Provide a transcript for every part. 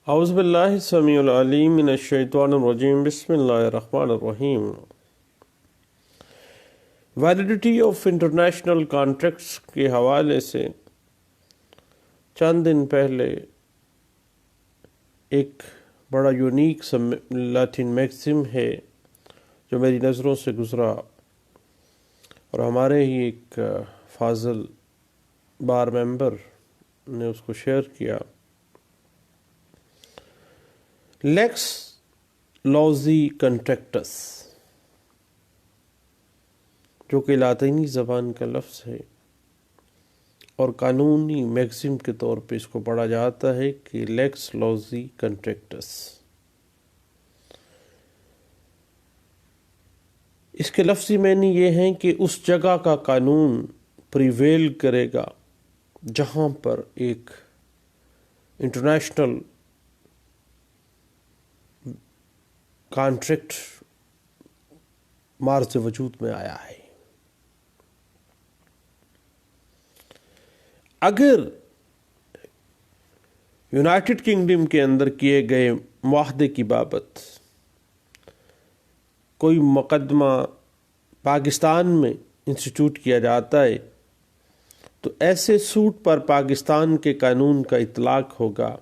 اعوذ باللہ السمیع العلیم من الشیطان الرجیم بسم اللہ الرحمن الرحیم۔ ویلیڈیٹی آف انٹرنیشنل کانٹریکٹس کے حوالے سے چند دن پہلے ایک بڑا یونیک لاطین میگزم ہے جو میری نظروں سے گزرا اور ہمارے ہی ایک فاضل بار ممبر نے اس کو شیئر کیا۔ لیکس لوزی کنٹریکٹس، جو کہ لاطینی زبان کا لفظ ہے اور قانونی میگزم کے طور پہ اس کو پڑھا جاتا ہے کہ لیکس لوزی کنٹریکٹس۔ اس کے لفظی معنی یہ ہیں کہ اس جگہ کا قانون پریویل کرے گا جہاں پر ایک انٹرنیشنل کانٹریکٹ مارز وجود میں آیا ہے۔ اگر یونائٹڈ کنگڈم کے اندر کیے گئے معاہدے کی بابت کوئی مقدمہ پاکستان میں انسٹیٹیوٹ کیا جاتا ہے تو ایسے سوٹ پر پاکستان کے قانون کا اطلاق ہوگا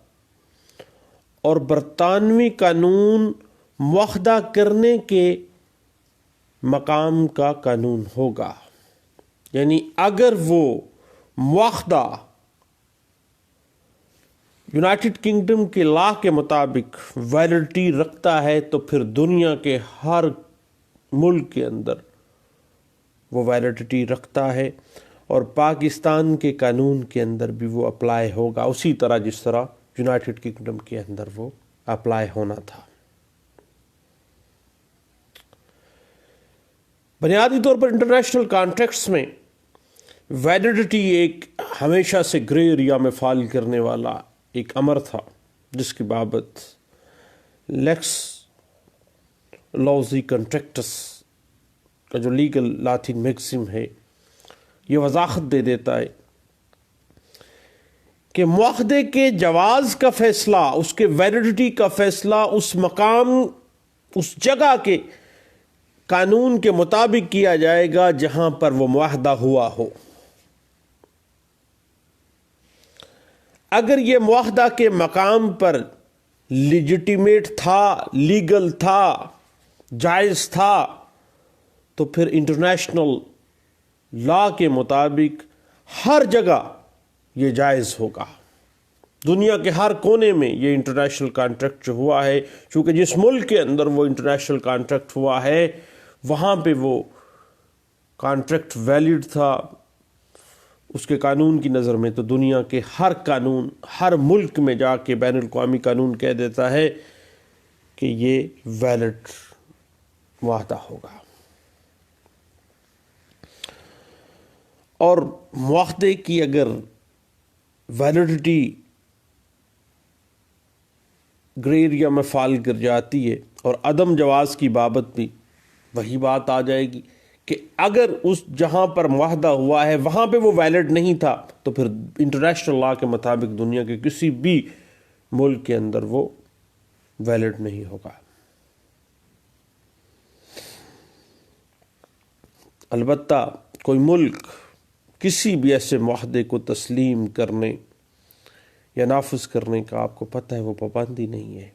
اور برطانوی قانون معاہدہ کرنے کے مقام کا قانون ہوگا۔ یعنی اگر وہ معاہدہ یونائٹڈ کنگڈم کے لا کے مطابق ویلڈٹی رکھتا ہے تو پھر دنیا کے ہر ملک کے اندر وہ ویلڈٹی رکھتا ہے اور پاکستان کے قانون کے اندر بھی وہ اپلائی ہوگا اسی طرح جس طرح یونائٹڈ کنگڈم کے اندر وہ اپلائی ہونا تھا۔ بنیادی طور پر انٹرنیشنل کانٹریکٹس میں ویلڈٹی ایک ہمیشہ سے گرے ایریا میں فال کرنے والا ایک امر تھا، جس کی بابت لیکس لوزی کنٹریکٹس کا جو لیگل لاطین میگزم ہے یہ وضاحت دے دیتا ہے کہ معاہدے کے جواز کا فیصلہ، اس کے ویلڈٹی کا فیصلہ اس مقام، اس جگہ کے قانون کے مطابق کیا جائے گا جہاں پر وہ معاہدہ ہوا ہو۔ اگر یہ معاہدہ کے مقام پر لیجیٹیمیٹ تھا، لیگل تھا، جائز تھا، تو پھر انٹرنیشنل لا کے مطابق ہر جگہ یہ جائز ہوگا۔ دنیا کے ہر کونے میں یہ انٹرنیشنل کانٹریکٹ جو ہوا ہے، چونکہ جس ملک کے اندر وہ انٹرنیشنل کانٹریکٹ ہوا ہے وہاں پہ وہ کانٹریکٹ ویلڈ تھا اس کے قانون کی نظر میں، تو دنیا کے ہر قانون، ہر ملک میں جا کے بین الاقوامی قانون کہہ دیتا ہے کہ یہ ویلڈ معاہدہ ہوگا۔ اور معاہدے کی اگر ویلڈٹی گرے ایریا میں فال کر جاتی ہے اور عدم جواز کی بابت بھی وہی بات آ جائے گی کہ اگر اس جہاں پر معاہدہ ہوا ہے وہاں پہ وہ ویلڈ نہیں تھا تو پھر انٹرنیشنل لا کے مطابق دنیا کے کسی بھی ملک کے اندر وہ ویلڈ نہیں ہوگا۔ البتہ کوئی ملک کسی بھی ایسے معاہدے کو تسلیم کرنے یا نافذ کرنے کا آپ کو پتہ ہے وہ پابندی نہیں ہے،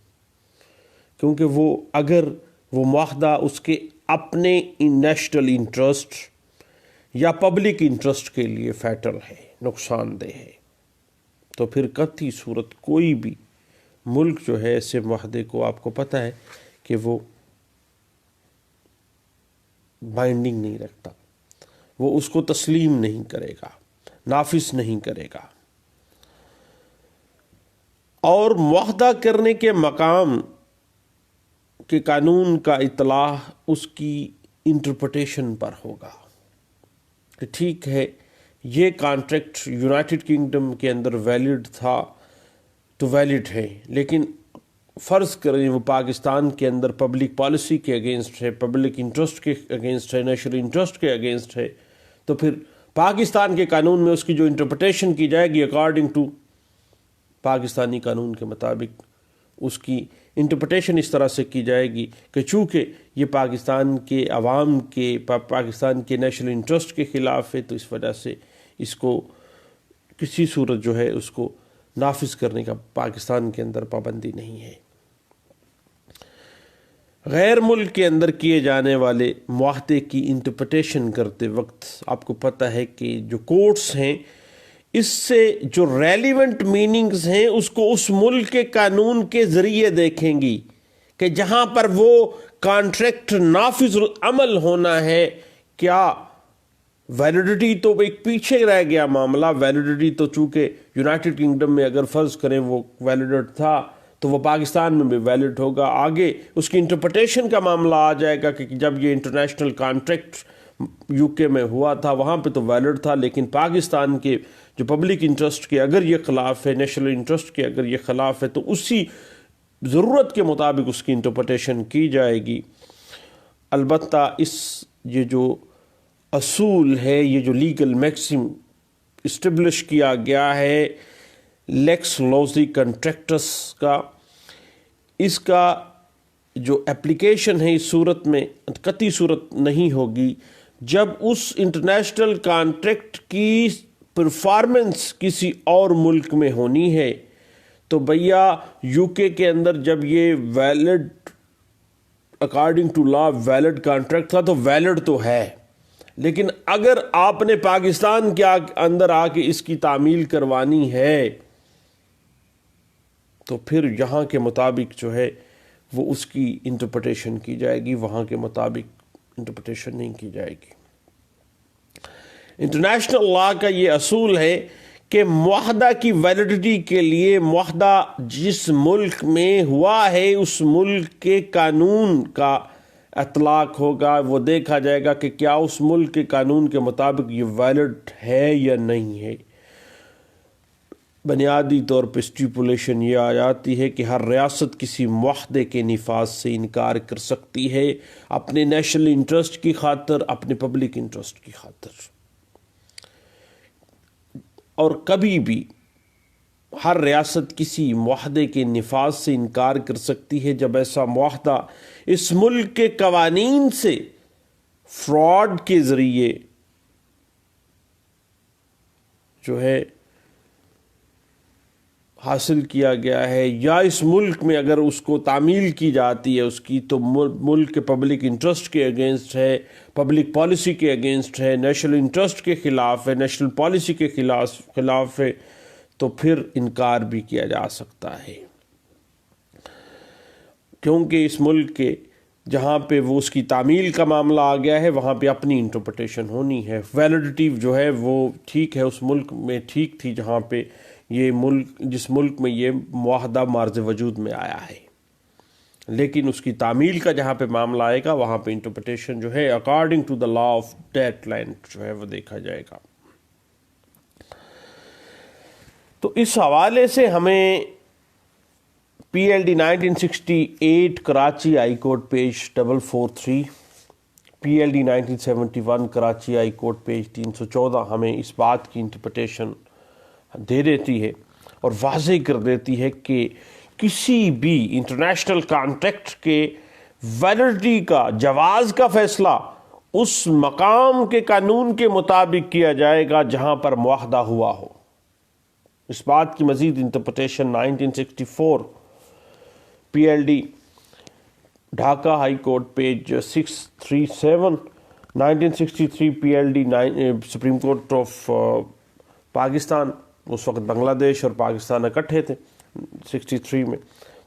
کیونکہ وہ اگر وہ معاہدہ اس کے اپنے نیشنل انٹرسٹ یا پبلک انٹرسٹ کے لیے فیٹل ہے، نقصان دہ ہے، تو پھر قطعی صورت کوئی بھی ملک جو ہے ایسے معاہدے کو آپ کو پتہ ہے کہ وہ بائنڈنگ نہیں رکھتا، وہ اس کو تسلیم نہیں کرے گا، نافذ نہیں کرے گا۔ اور معاہدہ کرنے کے مقام کے قانون کا اطلاع اس کی انٹرپریٹیشن پر ہوگا کہ ٹھیک ہے یہ کانٹریکٹ یونائٹڈ کنگڈم کے اندر ویلڈ تھا تو ویلڈ ہے، لیکن فرض کریں وہ پاکستان کے اندر پبلک پالیسی کے اگینسٹ ہے، پبلک انٹرسٹ کے اگینسٹ ہے، نیشنل انٹرسٹ کے اگینسٹ ہے، تو پھر پاکستان کے قانون میں اس کی جو انٹرپریٹیشن کی جائے گی اکارڈنگ ٹو پاکستانی قانون کے مطابق اس کی انٹرپریٹیشن اس طرح سے کی جائے گی کہ چونکہ یہ پاکستان کے عوام کے پاکستان کے نیشنل انٹرسٹ کے خلاف ہے، تو اس وجہ سے اس کو کسی صورت جو ہے اس کو نافذ کرنے کا پاکستان کے اندر پابندی نہیں ہے۔ غیر ملک کے اندر کیے جانے والے معاہدے کی انٹرپریٹیشن کرتے وقت آپ کو پتہ ہے کہ جو کورٹس ہیں اس سے جو ریلیونٹ میننگز ہیں اس کو اس ملک کے قانون کے ذریعے دیکھیں گی کہ جہاں پر وہ کانٹریکٹ نافذ العمل ہونا ہے، کیا ویلیڈیٹی تو ایک پیچھے رہ گیا معاملہ، ویلیڈیٹی تو چونکہ یونائٹڈ کنگڈم میں اگر فرض کریں وہ ویلیڈ تھا تو وہ پاکستان میں بھی ویلڈ ہوگا، آگے اس کی انٹرپریٹیشن کا معاملہ آ جائے گا کہ جب یہ انٹرنیشنل کانٹریکٹ یو کے میں ہوا تھا وہاں پہ تو ویلڈ تھا، لیکن پاکستان کے جو پبلک انٹرسٹ کے اگر یہ خلاف ہے، نیشنل انٹرسٹ کے اگر یہ خلاف ہے، تو اسی ضرورت کے مطابق اس کی انٹرپریٹیشن کی جائے گی۔ البتہ یہ جو اصول ہے، یہ جو لیگل میکسم اسٹیبلش کیا گیا ہے لیکس لوزی کنٹریکٹس کا، اس کا جو اپلیکیشن ہے اس صورت میں قطعی صورت نہیں ہوگی جب اس انٹرنیشنل کانٹریکٹ کی پرفارمنس کسی اور ملک میں ہونی ہے۔ تو بھیا یو کے اندر جب یہ valid according to law valid contract تھا تو ویلڈ تو ہے، لیکن اگر آپ نے پاکستان کے اندر آ کے اس کی تعمیل کروانی ہے تو پھر یہاں کے مطابق جو ہے وہ اس کی انٹرپریٹیشن کی جائے گی، وہاں کے مطابق انٹرپریٹیشن نہیں کی جائے گی۔ انٹرنیشنل لا کا یہ اصول ہے کہ معاہدہ کی ویلیڈیٹی کے لیے معاہدہ جس ملک میں ہوا ہے اس ملک کے قانون کا اطلاق ہوگا، وہ دیکھا جائے گا کہ کیا اس ملک کے قانون کے مطابق یہ ویلڈ ہے یا نہیں ہے۔ بنیادی طور پہ اسٹیپولیشن یہ آ جاتی ہے کہ ہر ریاست کسی معاہدے کے نفاذ سے انکار کر سکتی ہے اپنے نیشنل انٹرسٹ کی خاطر، اپنے پبلک انٹرسٹ کی خاطر، اور کبھی بھی ہر ریاست کسی معاہدے کے نفاذ سے انکار کر سکتی ہے جب ایسا معاہدہ اس ملک کے قوانین سے فراڈ کے ذریعے جو ہے حاصل کیا گیا ہے، یا اس ملک میں اگر اس کو تعمیل کی جاتی ہے اس کی تو ملک کے پبلک انٹرسٹ کے اگینسٹ ہے، پبلک پالیسی کے اگینسٹ ہے، نیشنل انٹرسٹ کے خلاف ہے، نیشنل پالیسی کے خلاف ہے، تو پھر انکار بھی کیا جا سکتا ہے، کیونکہ اس ملک کے جہاں پہ وہ اس کی تعمیل کا معاملہ آ گیا ہے وہاں پہ اپنی انٹرپریٹیشن ہونی ہے۔ ویلیڈیٹی جو ہے وہ ٹھیک ہے، اس ملک میں ٹھیک تھی جہاں پہ یہ ملک، جس ملک میں یہ معاہدہ مارز وجود میں آیا ہے، لیکن اس کی تعمیل کا جہاں پہ معاملہ آئے گا وہاں پہ انٹرپریٹیشن جو ہے according to the law of that land جو ہے وہ دیکھا جائے گا۔ تو اس حوالے سے ہمیں پی L D 1968 Karachi high court page 443، پی L D 1971 Karachi high court page 314 ہمیں اس بات کی انٹرپریٹیشن دے دیتی ہے اور واضح کر دیتی ہے کہ کسی بھی انٹرنیشنل کانٹریکٹ کے ویلیڈیٹی کا، جواز کا فیصلہ اس مقام کے قانون کے مطابق کیا جائے گا جہاں پر معاہدہ ہوا ہو۔ اس بات کی مزید interpretation 1964 P L D Dhaka high court page 637، 1963 P L D supreme court of Pakistan, اس وقت بنگلہ دیش اور پاکستان اکٹھے تھے 63 میں،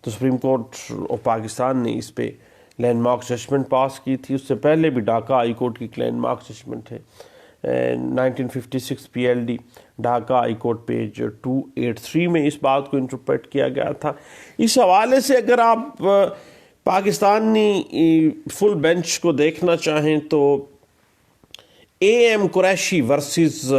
تو سپریم کورٹ آف پاکستان نے اس پہ لینڈ مارک ججمنٹ پاس کی تھی۔ اس سے پہلے بھی ڈھاکہ ہائی کورٹ کی لینڈ مارک ججمنٹ ہے 1956 پی L D Dhaka high court page 283 میں اس بات کو انٹرپریٹ کیا گیا تھا۔ اس حوالے سے اگر آپ پاکستانی فل بینچ کو دیکھنا چاہیں تو A M Qureshi versus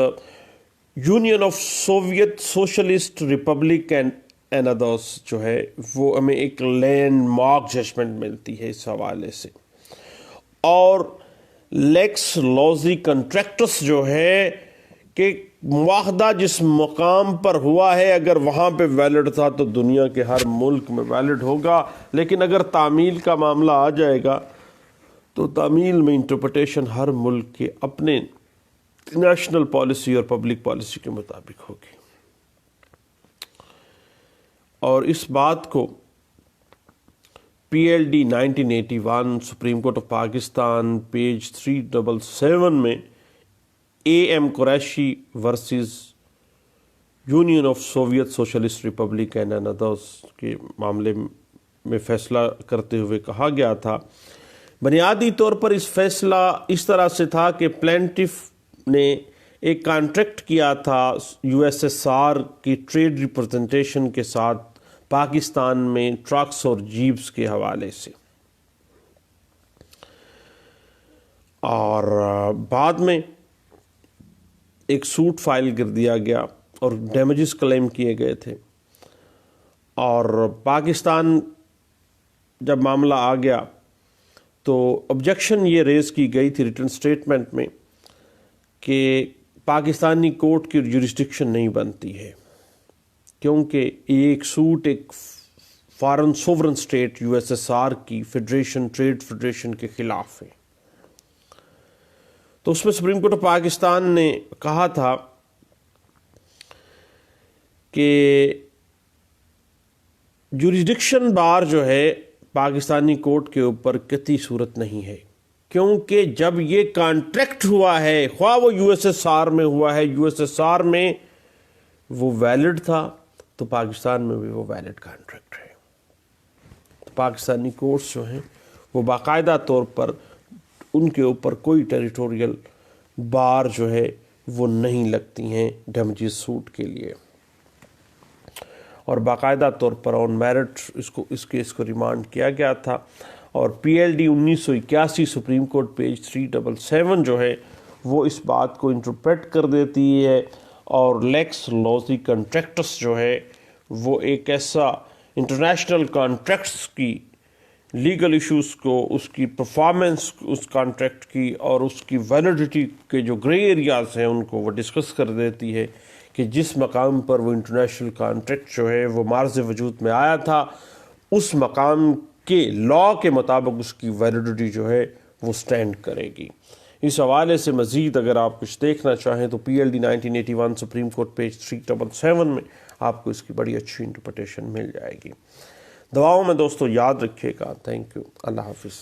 Union of Soviet Socialist Republic and others جو ہے وہ ہمیں ایک لینڈ مارک ججمنٹ ملتی ہے اس حوالے سے، اور لیکس لوزی کنٹریکٹس جو ہے کہ معاہدہ جس مقام پر ہوا ہے اگر وہاں پہ ویلڈ تھا تو دنیا کے ہر ملک میں ویلڈ ہوگا، لیکن اگر تعمیل کا معاملہ آ جائے گا تو تعمیل میں انٹرپریٹیشن ہر ملک کے اپنے نیشنل پالیسی اور پبلک پالیسی کے مطابق ہوگی۔ اور اس بات کو PLD 1981 Supreme court of Pakistan page 377 میں AM Qureshi versus Union of Soviet Socialist Republic and others کے معاملے میں فیصلہ کرتے ہوئے کہا گیا تھا، بنیادی طور پر اس فیصلہ اس طرح سے تھا کہ پلینٹف نے ایک کانٹریکٹ کیا تھا USSR کی ٹریڈ ریپرزنٹیشن کے ساتھ پاکستان میں ٹرکس اور جیپس کے حوالے سے، اور بعد میں ایک سوٹ فائل کر دیا گیا اور ڈیمیجز کلیم کیے گئے تھے، اور پاکستان جب معاملہ آ گیا تو آبجیکشن یہ ریز کی گئی تھی ریٹن سٹیٹمنٹ میں کہ پاکستانی کورٹ کی جورسڈکشن نہیں بنتی ہے، کیونکہ یہ ایک سوٹ ایک فارن سوورن اسٹیٹ USSR کی فیڈریشن ٹریڈ فیڈریشن کے خلاف ہے۔ تو اس میں سپریم کورٹ آف پاکستان نے کہا تھا کہ جورسڈکشن بار جو ہے پاکستانی کورٹ کے اوپر قطعی صورت نہیں ہے، کیونکہ جب یہ کانٹریکٹ ہوا ہے، خواہ وہ USSR میں ہوا ہے، USSR میں وہ ویلڈ تھا تو پاکستان میں بھی وہ ویلڈ کانٹریکٹ ہے۔ تو پاکستانی کورٹس جو ہیں وہ باقاعدہ طور پر ان کے اوپر کوئی ٹیریٹوریل بار جو ہے وہ نہیں لگتی ہیں ڈیمیجز سوٹ کے لیے، اور باقاعدہ طور پر آن میرٹ اس کیس کو ریمانڈ کیا گیا تھا، اور PLD 1981 سپریم کورٹ پیج 377 جو ہے وہ اس بات کو انٹرپریٹ کر دیتی ہے، اور لیکس لوزی کنٹریکٹس جو ہے وہ ایک ایسا انٹرنیشنل کانٹریکٹس کی لیگل ایشوز کو، اس کی پرفارمنس اس کانٹریکٹ کی اور اس کی ویلیڈیٹی کے جو گرے ایریاز ہیں ان کو وہ ڈسکس کر دیتی ہے کہ جس مقام پر وہ انٹرنیشنل کانٹریکٹ جو ہے وہ معرض وجود میں آیا تھا اس مقام کے لا کے مطابق اس کی ویلیڈیٹی جو ہے وہ سٹینڈ کرے گی۔ اس حوالے سے مزید اگر آپ کچھ دیکھنا چاہیں تو PLD 1981 سپریم کورٹ پیج 377 میں آپ کو اس کی بڑی اچھی انٹرپریٹیشن مل جائے گی۔ دعاؤں میں دوستو یاد رکھیے گا۔ تھینک یو، اللہ حافظ۔